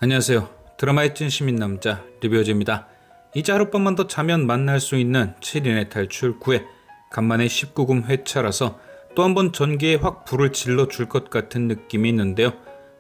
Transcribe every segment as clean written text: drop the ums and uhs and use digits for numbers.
안녕하세요. 드라마의 찐 시민남자 리뷰어즈입니다. 이제 하룻밤만 더 자면 만날 수 있는 7인의 탈출 9회. 간만에 19금 회차라서 또 한 번 전기에 확 불을 질러줄 것 같은 느낌이 있는데요.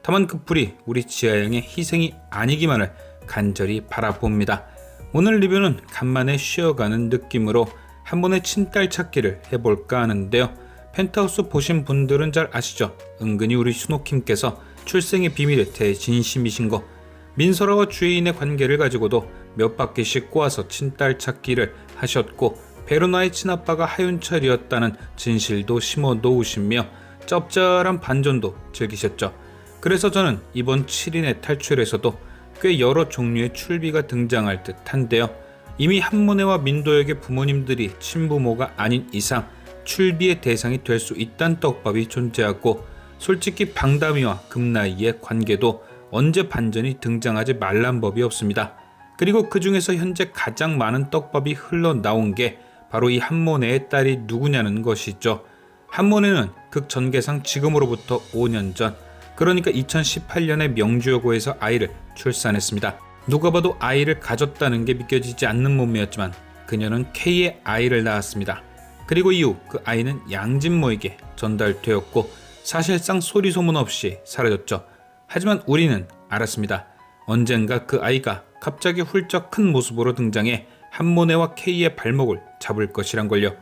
다만 그 불이 우리 지아양의 희생이 아니기만을 간절히 바라봅니다. 오늘 리뷰는 간만에 쉬어가는 느낌으로 한 번의 친딸 찾기를 해볼까 하는데요. 펜트하우스 보신 분들은 잘 아시죠? 은근히 우리 슈노킴께서 출생의 비밀에 대진심이신 거. 민설아와 주혜인의 관계를 가지고도 몇 바퀴씩 꼬아서 친딸 찾기를 하셨고, 베로나의 친아빠가 하윤철이었다는 진실도 심어 놓으시며 짭짤한 반전도 즐기셨죠. 그래서 저는 이번 7인의 탈출에서도 꽤 여러 종류의 출비가 등장할 듯한데요. 이미 한모네와 민도혁의 부모님들이 친부모가 아닌 이상 출비의 대상이 될 수 있다는 떡밥이 존재하고, 솔직히 방다미와 금나이의 관계도 언제 반전이 등장하지 말란 법이 없습니다. 그리고 그 중에서 현재 가장 많은 떡밥이 흘러나온 게 바로 이 한모네의 딸이 누구냐는 것이죠. 한모네는 극전개상 지금으로부터 5년 전, 그러니까 2018년에 명주여고에서 아이를 출산했습니다. 누가 봐도 아이를 가졌다는 게 믿겨지지 않는 몸매였지만 그녀는 K의 아이를 낳았습니다. 그리고 이후 그 아이는 양진모에게 전달되었고 사실상 소리소문 없이 사라졌죠. 하지만 우리는 알았습니다. 언젠가 그 아이가 갑자기 훌쩍 큰 모습으로 등장해 한모네와 K의 발목을 잡을 것이란 걸요.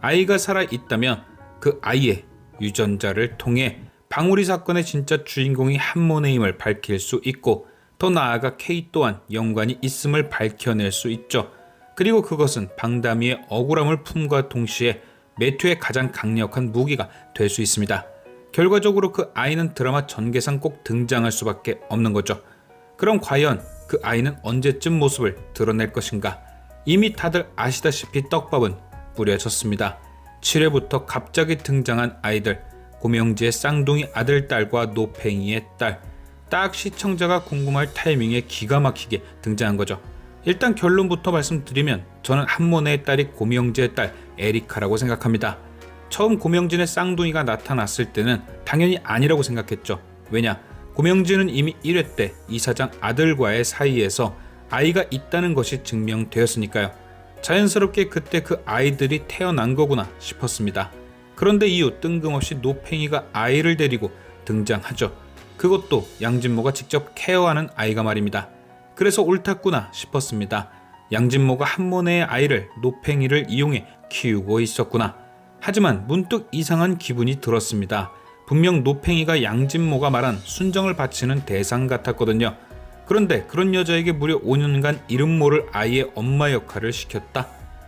아이가 살아있다면 그 아이의 유전자를 통해 방울이 사건의 진짜 주인공이 한모네임을 밝힐 수 있고, 더 나아가 K 또한 연관이 있음을 밝혀낼 수 있죠. 그리고 그것은 방다미의 억울함을 품과 동시에 매튜의 가장 강력한 무기가 될 수 있습니다. 결과적으로 그 아이는 드라마 전개상 꼭 등장할 수밖에 없는 거죠. 그럼 과연 그 아이는 언제쯤 모습을 드러낼 것인가? 이미 다들 아시다시피 떡밥은 뿌려졌습니다. 7회부터 갑자기 등장한 아이들, 고명지의 쌍둥이 아들 딸과 노팽이의 딸. 딱 시청자가 궁금할 타이밍에 기가 막히게 등장한 거죠. 일단 결론부터 말씀드리면 저는 한모네의 딸이 고명지의 딸 에리카라고 생각합니다. 처음 고명진의 쌍둥이가 나타났을 때는 당연히 아니라고 생각했죠. 왜냐? 고명진은 이미 1회 때 이사장 아들과의 사이에서 아이가 있다는 것이 증명되었으니까요. 자연스럽게 그때 그 아이들이 태어난 거구나 싶었습니다. 그런데 이후 뜬금없이 노팽이가 아이를 데리고 등장하죠. 그것도 양진모가 직접 케어하는 아이가 말입니다. 그래서 옳았구나 싶었습니다. 양진모가 한모네의 아이를 노팽이를 이용해 키우고 있었구나. 하지만 문득 이상한 기분이 들었습니다. 분명 노팽이가 양진모가 말한 순정을 바치는 대상 같았거든요. 그런데 그런 여자에게 무려 5년간 이름 모를 아이의 엄마 역할을 시켰다?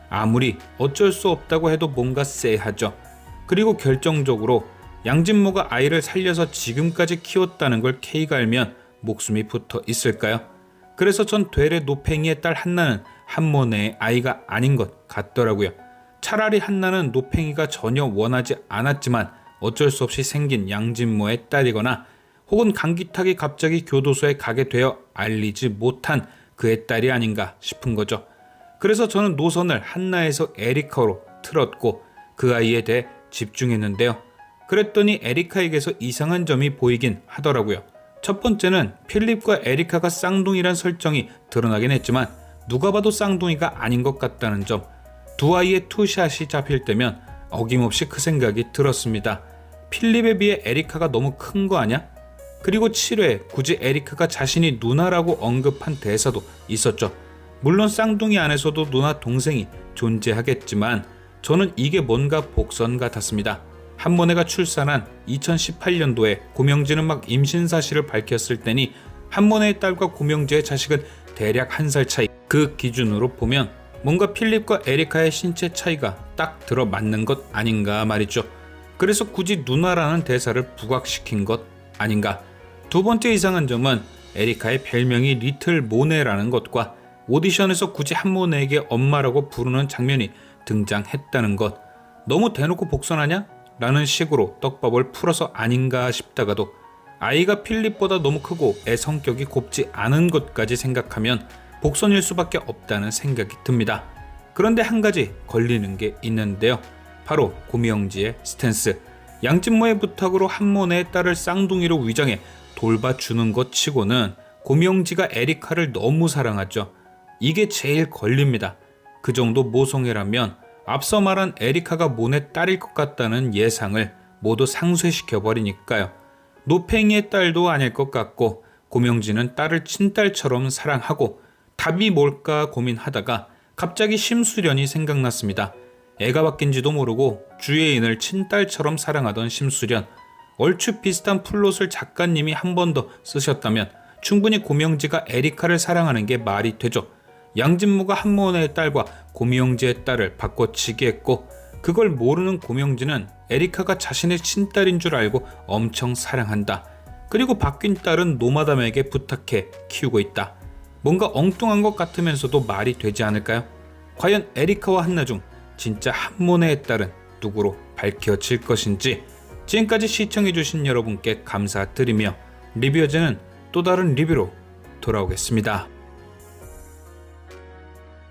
아무리 어쩔 수 없다고 해도 뭔가 쎄하죠. 그리고 결정적으로 양진모가 아이를 살려서 지금까지 키웠다는 걸 K가 알면 목숨이 붙어 있을까요? 그래서 전 되레 노팽이의 딸 한나는 한모네의 아이가 아닌 것 같더라고요. 차라리 한나는 노팽이가 전혀 원하지 않았지만 어쩔 수 없이 생긴 양진모의 딸이거나, 혹은 강기탁이 갑자기 교도소에 가게 되어 알리지 못한 그의 딸이 아닌가 싶은 거죠. 그래서 저는 노선을 한나에서 에리카로 틀었고 그 아이에 대해 집중했는데요. 그랬더니 에리카에게서 이상한 점이 보이긴 하더라고요. 첫 번째는 필립과 에리카가 쌍둥이란 설정이 드러나긴 했지만 누가 봐도 쌍둥이가 아닌 것 같다는 점. 두 아이의 투샷이 잡힐 때면 어김없이 그 생각이 들었습니다. 필립에 비해 에리카가 너무 큰 거 아냐? 그리고 7회 굳이 에리카가 자신이 누나라고 언급한 대사도 있었죠. 물론 쌍둥이 안에서도 누나 동생이 존재하겠지만 저는 이게 뭔가 복선 같았습니다. 한모네가 출산한 2018년도에 고명지는 막 임신 사실을 밝혔을 때니 한모네의 딸과 고명지의 자식은 대략 1살 차이. 그 기준으로 보면 뭔가 필립과 에리카의 신체 차이가 딱 들어맞는 것 아닌가 말이죠. 그래서 굳이 누나라는 대사를 부각시킨 것 아닌가. 두 번째 이상한 점은 에리카의 별명이 리틀 모네라는 것과 오디션에서 굳이 한모네에게 엄마라고 부르는 장면이 등장했다는 것. 너무 대놓고 복선하냐? 라는 식으로 떡밥을 풀어서 아닌가 싶다가도 아이가 필립보다 너무 크고 애 성격이 곱지 않은 것까지 생각하면 복선일 수밖에 없다는 생각이 듭니다. 그런데 한 가지 걸리는 게 있는데요. 바로 고명지의 스탠스. 양진모의 부탁으로 한모네의 딸을 쌍둥이로 위장해 돌봐주는 것 치고는 고명지가 에리카를 너무 사랑하죠. 이게 제일 걸립니다. 그 정도 모성애라면 앞서 말한 에리카가 몬의 딸일 것 같다는 예상을 모두 상쇄시켜버리니까요. 노팽이의 딸도 아닐 것 같고 고명지는 딸을 친딸처럼 사랑하고 답이 뭘까 고민하다가 갑자기 심수련이 생각났습니다. 애가 바뀐지도 모르고 주예인을 친딸처럼 사랑하던 심수련. 얼추 비슷한 플롯을 작가님이 한 번 더 쓰셨다면 충분히 고명지가 에리카를 사랑하는 게 말이 되죠. 양진모가 한모네의 딸과 고명지의 딸을 바꿔치기 했고 그걸 모르는 고명지는 에리카가 자신의 친딸인 줄 알고 엄청 사랑한다. 그리고 바뀐 딸은 노마담에게 부탁해 키우고 있다. 뭔가 엉뚱한 것 같으면서도 말이 되지 않을까요? 과연 에리카와 한나 중 진짜 한모네의 딸은 누구로 밝혀질 것인지. 지금까지 시청해주신 여러분께 감사드리며 리뷰어즈는 또 다른 리뷰로 돌아오겠습니다.